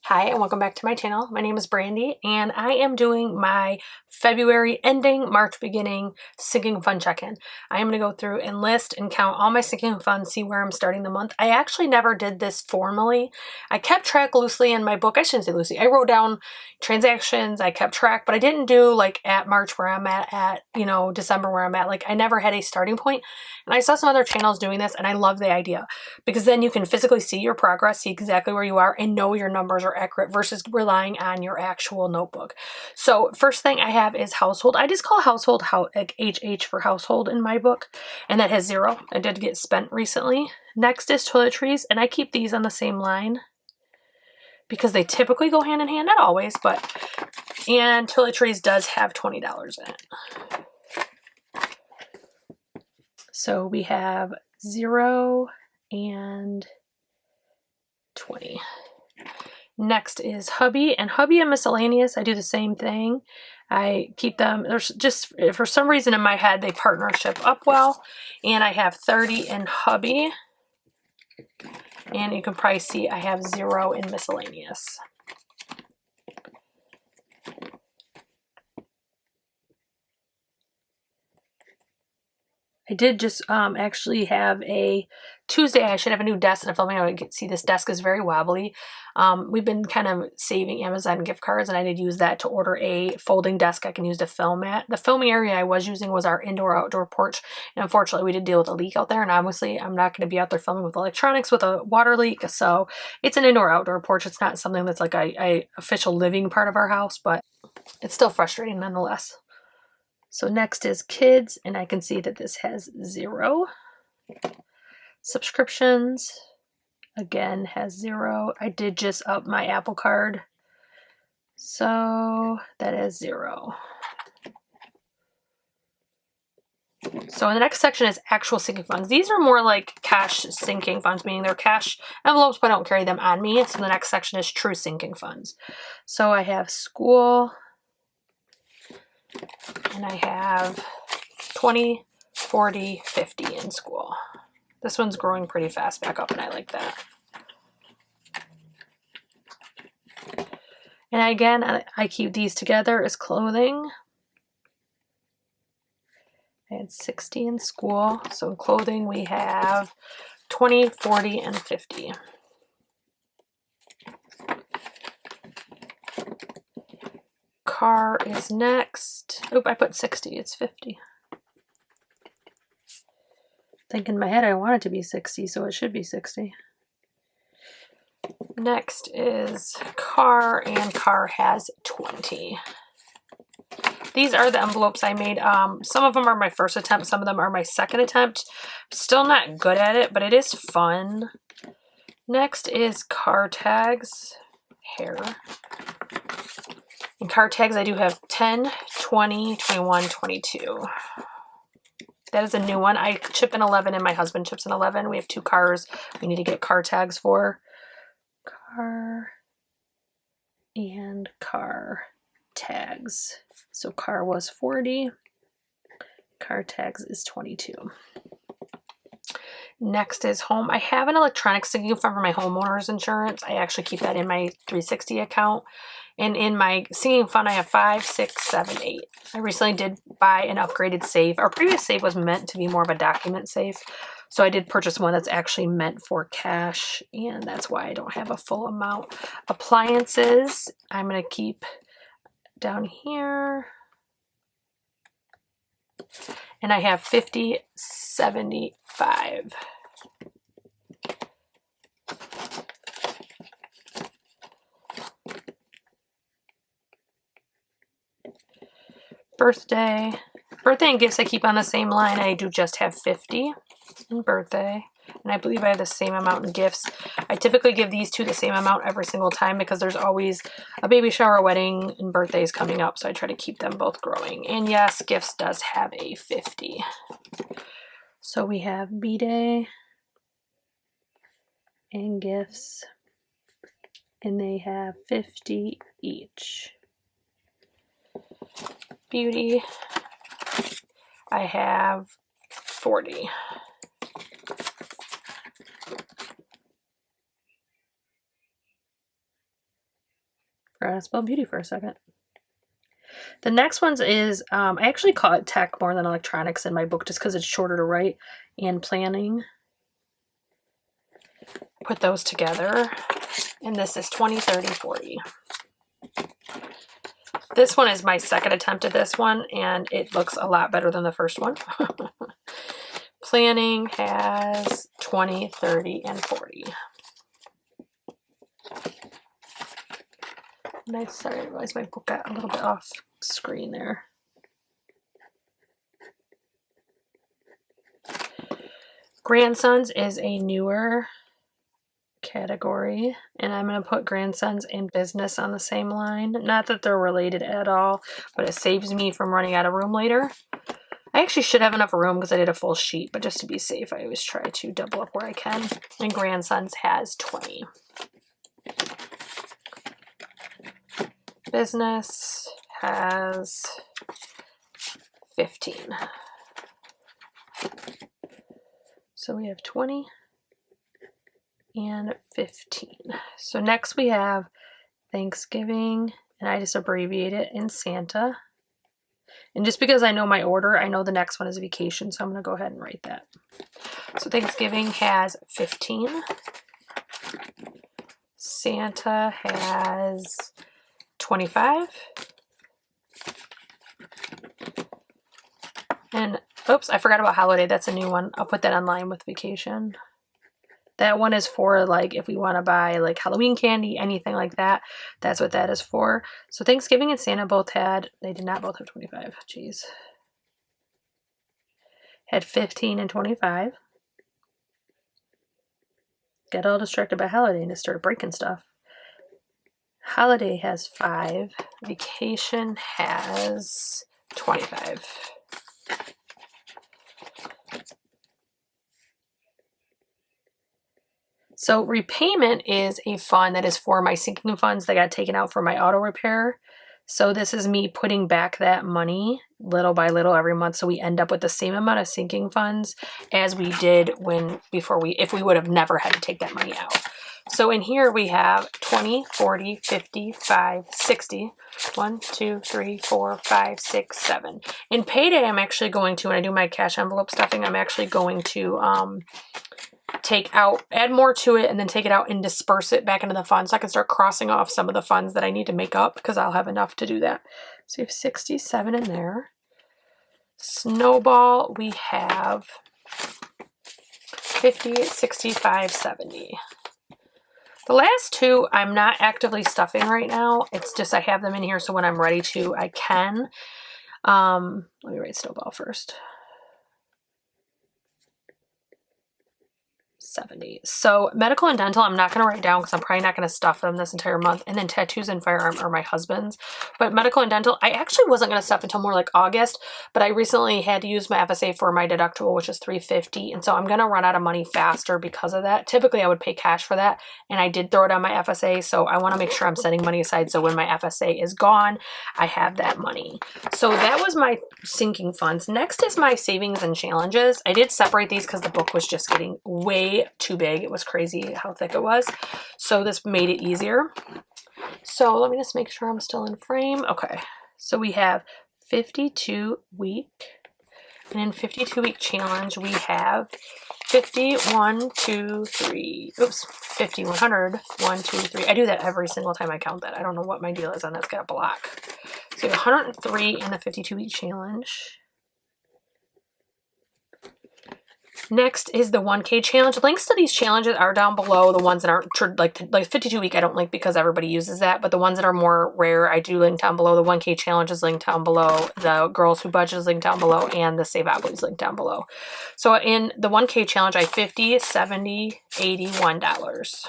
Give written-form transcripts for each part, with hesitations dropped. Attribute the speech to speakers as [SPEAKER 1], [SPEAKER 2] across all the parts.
[SPEAKER 1] Hi and welcome back to my channel. My name is Brandy and I am doing my February ending, March beginning sinking fund check-in. I am going to go through and list and count all my sinking funds, see where I'm starting the month. I actually never did this formally. I kept track loosely in my book. I shouldn't say loosely. I wrote down transactions, I kept track, but I didn't do like at March where I'm at, December where I'm at. Like I never had a starting point. And I saw some other channels doing this and I love the idea because then you can physically see your progress, see exactly where you are and know your numbers are accurate versus relying on your actual notebook. So first thing I have is household. I just call household like HH for household in my book, and that has 0. I did get spent recently. Next is toiletries, and I keep these on the same line because they typically go hand in hand, not always, and toiletries does have $20 in it. So we have 0 and 20. Next is hubby, and hubby and miscellaneous, I do the same thing. I keep them, there's just, for some reason in my head, they partnership up well, and I have 30 in hubby, and you can probably see I have 0 in miscellaneous. I did just actually have a Tuesday. I should have a new desk, and if filming, I would see this desk is very wobbly. We've been kind of saving Amazon gift cards, and I did use that to order a folding desk I can use to film at. The filming area I was using was our indoor-outdoor porch, and unfortunately, we did deal with a leak out there, and obviously, I'm not going to be out there filming with electronics with a water leak, so it's an indoor-outdoor porch. It's not something that's like a official living part of our house, but it's still frustrating nonetheless. So next is kids, and I can see that this has 0. Subscriptions, again, has 0. I did just up my Apple Card, so that is 0. So in the next section is actual sinking funds. These are more like cash sinking funds, meaning they're cash envelopes, but I don't carry them on me. So the next section is true sinking funds. So I have school, and I have 20, 40, 50 in school. This one's growing pretty fast back up, and I like that. And again, I keep these together as clothing. I had 60 in school. So in clothing, we have 20, 40, and 50. Car is next. Oop, I put 60. It's 50. Think in my head I want it to be 60, so it should be 60. Next is car, and car has 20. These are the envelopes I made. Some of them are my first attempt, some of them are my second attempt. Still not good at it, but it is fun. Next is car tags, hair. In car tags, I do have 10, 20, 21, 22. That is a new one. I chip in 11 and my husband chips in 11. We have 2 cars we need to get car tags for. Car and car tags. So car was 40. Car tags is 22. Next is home. I have an electronic sinking fund for my homeowner's insurance. I actually keep that in my 360 account. And in my sinking fund, I have 5, 6, 7, 8. I recently did buy an upgraded safe. Our previous safe was meant to be more of a document safe. So I did purchase one that's actually meant for cash, and that's why I don't have a full amount. Appliances, I'm going to keep down here. And I have 50, 75. Birthday and gifts I keep on the same line. I do just have 50 in birthday, and I believe I have the same amount in gifts. I typically give these 2 the same amount every single time because there's always a baby shower, wedding, and birthdays coming up, so I try to keep them both growing. And yes, gifts does have a 50. So we have B-Day and gifts, and they have 50 each. Beauty, I have 40. Forgot to spell beauty for a second. The next ones is, I actually call it tech more than electronics in my book just because it's shorter to write, and planning. Put those together. And this is 20, 30, 40. This one is my second attempt at this one, and it looks a lot better than the first one. Planning has 20, 30, and 40. Nice. Sorry, I realized my book got a little bit off screen there. Grandsons is a newer category, and I'm going to put grandsons and business on the same line. Not that they're related at all, but it saves me from running out of room later. I actually should have enough room because I did a full sheet, but just to be safe, I always try to double up where I can. And grandsons has 20. Business has 15. So we have 20 and 15. So next we have Thanksgiving, and I just abbreviate it in Santa. And just because I know my order, I know the next one is vacation, so I'm going to go ahead and write that. So Thanksgiving has 15. Santa has 25. And, oops, I forgot about holiday. That's a new one. I'll put that online with vacation. That one is for, like, if we want to buy, like, Halloween candy, anything like that. That's what that is for. So Thanksgiving and Santa both had, they did not both have 25. Jeez. Had 15 and 25. Got all distracted by holiday and just started breaking stuff. Holiday has 5. Vacation has 25. So repayment is a fund that is for my sinking funds that got taken out for my auto repair. So this is me putting back that money little by little every month, so we end up with the same amount of sinking funds as we did if we would have never had to take that money out. So in here we have 20, 40, 50, 5, 60. 1, 2, 3, 4, 5, 6, 7. In payday, I'm actually going to, when I do my cash envelope stuffing, I'm actually going to add more to it, and then take it out and disperse it back into the fund, so I can start crossing off some of the funds that I need to make up, because I'll have enough to do that. So we have 67 in there. Snowball, we have 50, 65, 70. The last two, I'm not actively stuffing right now. It's just I have them in here, so when I'm ready to, I can. Let me write snowball first. 70. So medical and dental, I'm not going to write down because I'm probably not going to stuff them this entire month. And then tattoos and firearm are my husband's. But medical and dental, I actually wasn't going to stuff until more like August, but I recently had to use my FSA for my deductible, which is $350. And so I'm going to run out of money faster because of that. Typically I would pay cash for that, and I did throw it on my FSA. So I want to make sure I'm setting money aside, so when my FSA is gone, I have that money. So that was my sinking funds. Next is my savings and challenges. I did separate these because the book was just getting way too big. It was crazy how thick it was. So this made it easier. So let me just make sure I'm still in frame. Okay. So we have 52 week. And in 52 week challenge, we have 50, 1, 2, 3. Oops. 50, 100, 1, 2, 3. I do that every single time I count that. I don't know what my deal is on that's got a block. So we have 103 in the 52 week challenge. Next is the 1K challenge. Links to these challenges are down below. The ones that aren't like 52 week, I don't link because everybody uses that. But the ones that are more rare, I do link down below. The 1K challenge is linked down below. The Girls Who Budget is linked down below, and the Saveopoly is linked down below. So in the 1K challenge, I have $50, $70, $81.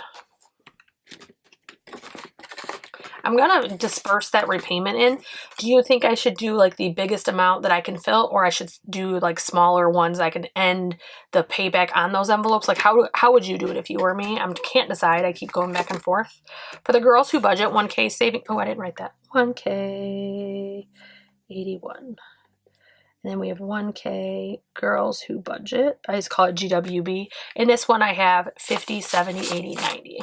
[SPEAKER 1] I'm going to disperse that repayment in. Do you think I should do like the biggest amount that I can fill, or I should do like smaller ones I can end the payback on those envelopes? Like how would you do it if you were me? I can't decide. I keep going back and forth. For the Girls Who Budget, 1K saving. Oh, I didn't write that. 1K 81. And then we have 1K Girls Who Budget. I just call it GWB. In this one I have 50, 70, 80, 90.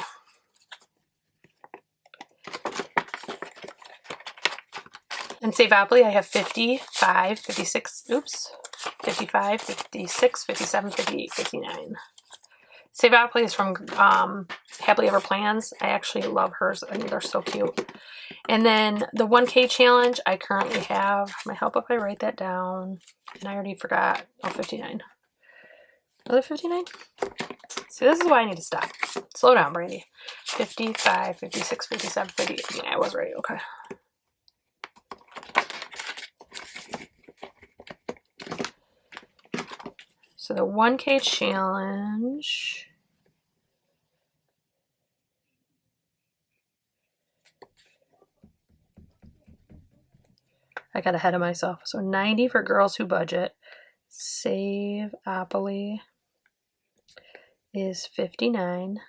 [SPEAKER 1] In Saveopoly, I have 55, 56, oops, 55, 56, 57, 58, 59. Saveopoly is from HappilyEverPlans. I actually love hers. I think they're so cute. And then the 1K challenge, I currently have, might help if I write that down. And I already forgot. Oh, 59. Another 59? See, this is why I need to stop. Slow down, Brandy. 55, 56, 57, 58, 59. I was right. Okay. So the 1K challenge. I got ahead of myself. So 90 for girls who budget. Saveopoly is 59.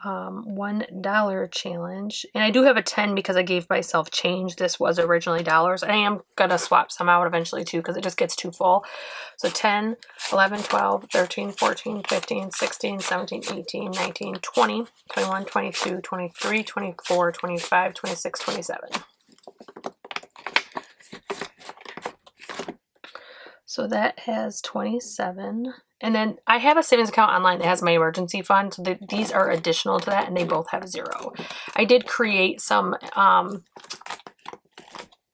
[SPEAKER 1] $1 challenge. And I do have a 10 because I gave myself change. This was originally dollars. I am going to swap some out eventually too because it just gets too full. So 10, 11, 12, 13, 14, 15, 16, 17, 18, 19, 20, 21, 22, 23, 24, 25, 26, 27. So that has 27. And then I have a savings account online that has my emergency fund. So these are additional to that, and they both have 0. I did create some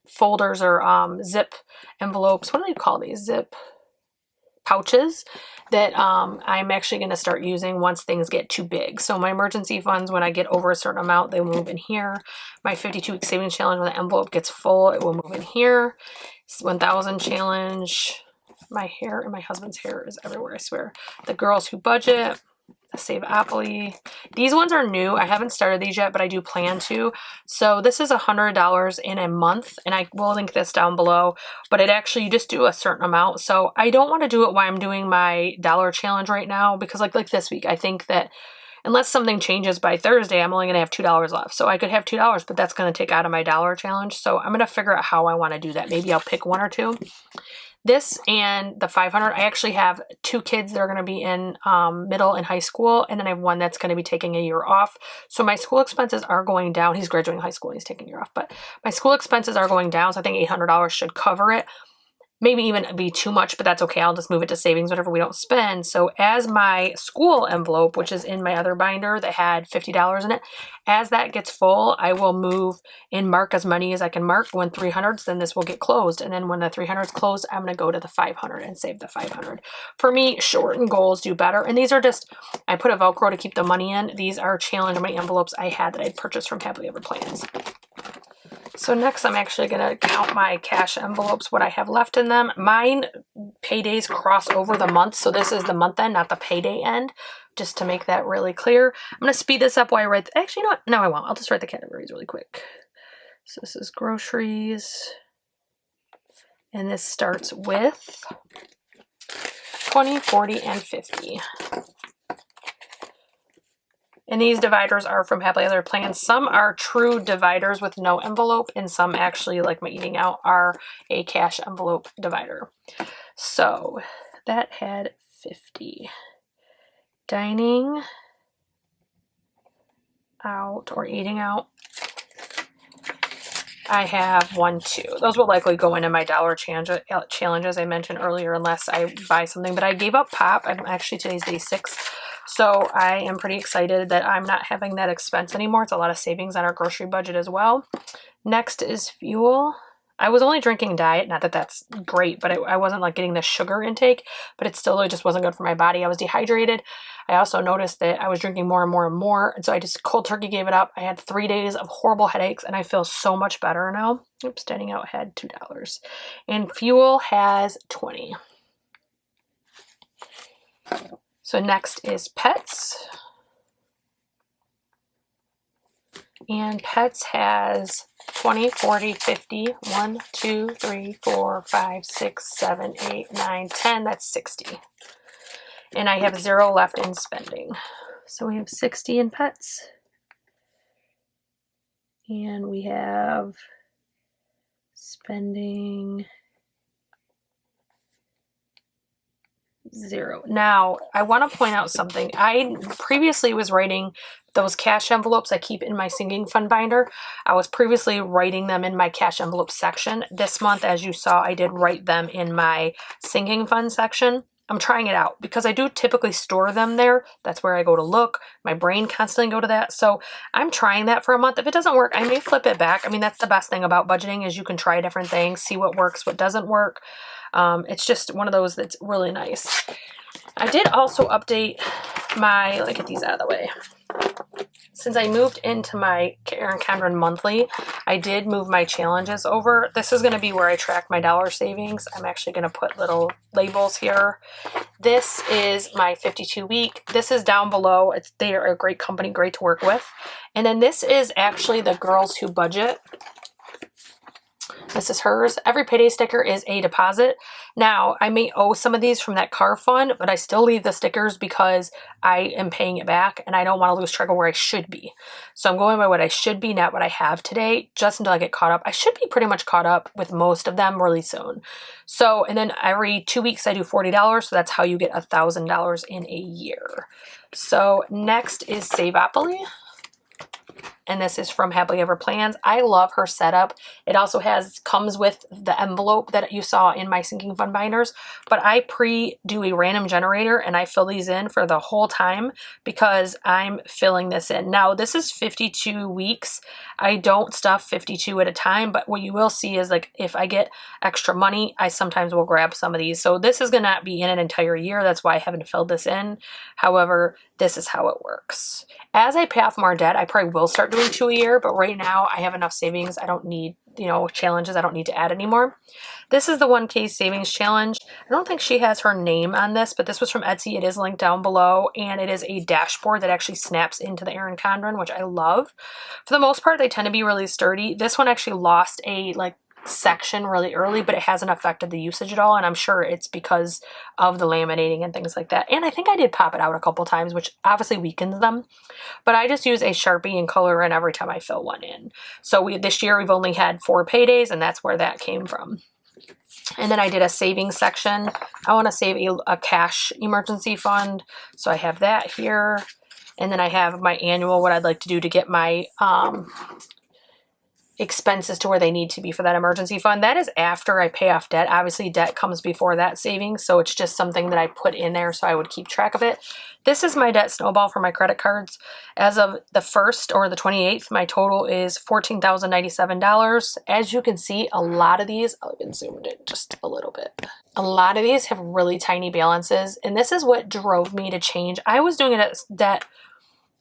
[SPEAKER 1] folders or zip envelopes. What do they call these? Zip pouches that I'm actually going to start using once things get too big. So my emergency funds, when I get over a certain amount, they will move in here. My 52-week savings challenge, when the envelope gets full, it will move in here. 1,000 challenge. My hair and my husband's hair is everywhere, I swear. The girls who budget, the Saveopoly. These ones are new. I haven't started these yet, but I do plan to. So this is $100 in a month, and I will link this down below. But it actually, you just do a certain amount. So I don't want to do it while I'm doing my dollar challenge right now, because like this week, I think that unless something changes by Thursday, I'm only going to have $2 left. So I could have $2, but that's going to take out of my dollar challenge. So I'm going to figure out how I want to do that. Maybe I'll pick 1 or 2. This and the 500, I actually have 2 kids that are going to be in middle and high school, and then I have one that's going to be taking a year off. So my school expenses are going down. He's graduating high school and he's taking a year off, but my school expenses are going down, so I think $800 should cover it. Maybe even be too much, but that's okay. I'll just move it to savings, whatever we don't spend. So as my school envelope, which is in my other binder that had $50 in it, as that gets full, I will move and mark as many as I can mark. When 300s, then this will get closed. And then when the 300s closed, I'm going to go to the 500 and save the 500. For me, shorten goals do better. And these are just, I put a Velcro to keep the money in. These are challenge money envelopes I had that I'd purchased from HappilyEverPlans. So next, I'm actually going to count my cash envelopes, what I have left in them. Mine paydays cross over the month, so this is the month end, not the payday end, just to make that really clear. I'm going to speed this up while I write. Actually, you know what? No, I won't. I'll just write the categories really quick. So this is groceries, and this starts with 20, 40, and 50. And these dividers are from HappilyEverPlans. Some are true dividers with no envelope, and some actually, like my eating out, are a cash envelope divider. So that had 50. Dining out or eating out, I have 1, 2. Those will likely go into my dollar challenge as I mentioned earlier, unless I buy something. But I gave up pop. Actually, today's day 6. So I am pretty excited that I'm not having that expense anymore. It's a lot of savings on our grocery budget as well. Next is fuel. I was only drinking diet, not that that's great, but I wasn't like getting the sugar intake, but it still just wasn't good for my body. I was dehydrated. I also noticed that I was drinking more and more and more, and so I just cold turkey gave it up. I had 3 days of horrible headaches, and I feel so much better now. Oops, dining out had $2. And fuel has 20. So next is pets. And pets has 20, 40, 50, 1, 2, 3, 4, 5, 6, 7, 8, 9, 10. That's 60. And I have 0 left in spending. So we have 60 in pets. And we have spending 0. Now, I want to point out something. I previously was writing those cash envelopes I keep in my sinking fund binder. I was previously writing them in my cash envelope section. This month, as you saw, I did write them in my sinking fund section. I'm trying it out because I do typically store them there. That's where I go to look. My brain constantly go to that. So I'm trying that for a month. If it doesn't work, I may flip it back. I mean, that's the best thing about budgeting is you can try different things, see what works, what doesn't work. It's just one of those that's really nice. I did also update my, let me get these out of the way. Since I moved into my Erin Condren monthly, I did move my challenges over. This is going to be where I track my dollar savings. I'm actually going to put little labels here. This is my 52 week. This is down below. They are a great company, great to work with. And then this is actually the Girls Who Budget. This is hers. Every payday sticker is a deposit. Now, I may owe some of these from that car fund, but I still leave the stickers because I am paying it back and I don't want to lose track of where I should be. So I'm going by what I should be, not what I have today, just until I get caught up. I should be pretty much caught up with most of them really soon. So, and then every 2 weeks I do $40. So that's how you get $1,000 in a year. So next is Saveopoly. And this is from HappilyEverPlans. I love her setup. It also comes with the envelope that you saw in my sinking fund binders, but I do a random generator and I fill these in for the whole time because I'm filling this in. Now this is 52 weeks. I don't stuff 52 at a time, but what you will see is like if I get extra money, I sometimes will grab some of these. So this is gonna be in an entire year. That's why I haven't filled this in. However, this is how it works. As I pay off more debt, I probably will start doing 2 a year, but right now I have enough savings. I don't need, challenges I don't need to add anymore. This is the 1K savings challenge. I don't think she has her name on this, but this was from Etsy. It is linked down below, and it is a dashboard that actually snaps into the Erin Condren, which I love. For the most part, they tend to be really sturdy. This one actually lost a section really early, but it hasn't affected the usage at all, and I'm sure it's because of the laminating and things like that. And I think I did pop it out a couple times, which obviously weakens them, but I just use a Sharpie and color in every time I fill one in. So this year we've only had 4 paydays, and that's where that came from. And then I did a savings section. I want to save a cash emergency fund, so I have that here. And then I have my annual, what I'd like to do to get my expenses to where they need to be for that emergency fund. That is after I pay off debt. Obviously, debt comes before that savings, so it's just something that I put in there so I would keep track of it. This is my debt snowball for my credit cards. As of the 1st or the 28th, my total is $14,097. As you can see, a lot of these, I'll even zoom it in just a little bit. A lot of these have really tiny balances, and this is what drove me to change. I was doing it at debt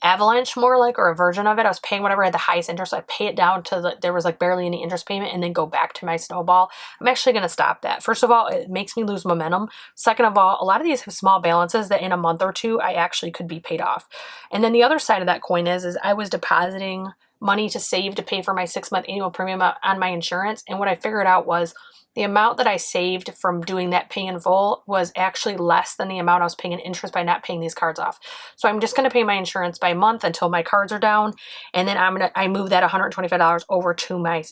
[SPEAKER 1] avalanche more or a version of it. I was paying whatever had the highest interest. So I pay it down to there was barely any interest payment and then go back to my snowball. I'm actually going to stop that. First of all, it makes me lose momentum. Second of all, a lot of these have small balances that in a month or two, I actually could be paid off. And then the other side of that coin is I was depositing money to save to pay for my 6-month annual premium on my insurance. And what I figured out was the amount that I saved from doing that pay in full was actually less than the amount I was paying in interest by not paying these cards off. So I'm just going to pay my insurance by month until my cards are down. And then I move that $125 over to my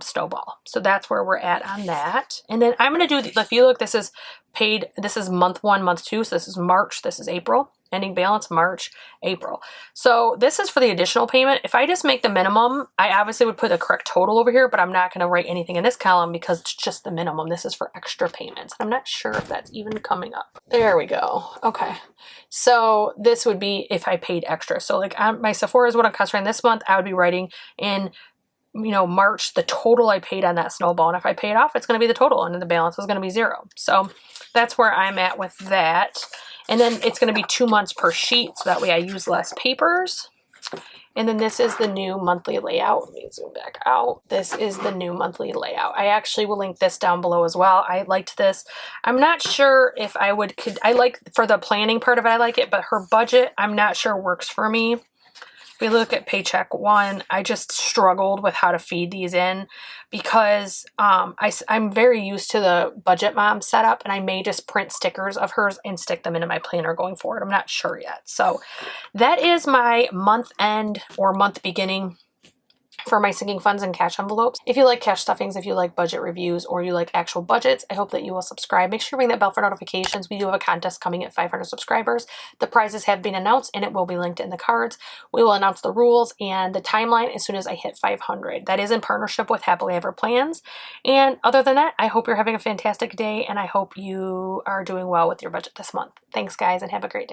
[SPEAKER 1] snowball. So that's where we're at on that. And then I'm going to do, if you look, this is paid, this is month 1, month 2. So this is March, this is April. Ending balance, March, April. So this is for the additional payment. If I just make the minimum, I obviously would put the correct total over here, but I'm not going to write anything in this column because it's just the minimum. This is for extra payments. I'm not sure if that's even coming up. There we go. Okay. So this would be if I paid extra. So my Sephora is what I'm concentrating this month. I would be writing in March, the total I paid on that snowball. And if I pay it off, it's going to be the total and then the balance is going to be 0. So that's where I'm at with that. And then it's going to be 2 months per sheet, so that way I use less papers. And then this is the new monthly layout. Let me zoom back out. This is the new monthly layout. I actually will link this down below as well. I liked this. I'm not sure if I for the planning part of it, I like it, but her budget, I'm not sure works for me. If we look at Paycheck 1, I just struggled with how to feed these in because I'm very used to the Budget Mom setup, and I may just print stickers of hers and stick them into my planner going forward. I'm not sure yet. So that is my month end or month beginning for my sinking funds and cash envelopes. If you like cash stuffings, if you like budget reviews, or you like actual budgets, I hope that you will subscribe. Make sure to ring that bell for notifications. We do have a contest coming at 500 subscribers. The prizes have been announced and it will be linked in the cards. We will announce the rules and the timeline as soon as I hit 500. That is in partnership with HappilyEverPlans. And other than that, I hope you're having a fantastic day and I hope you are doing well with your budget this month. Thanks guys and have a great day.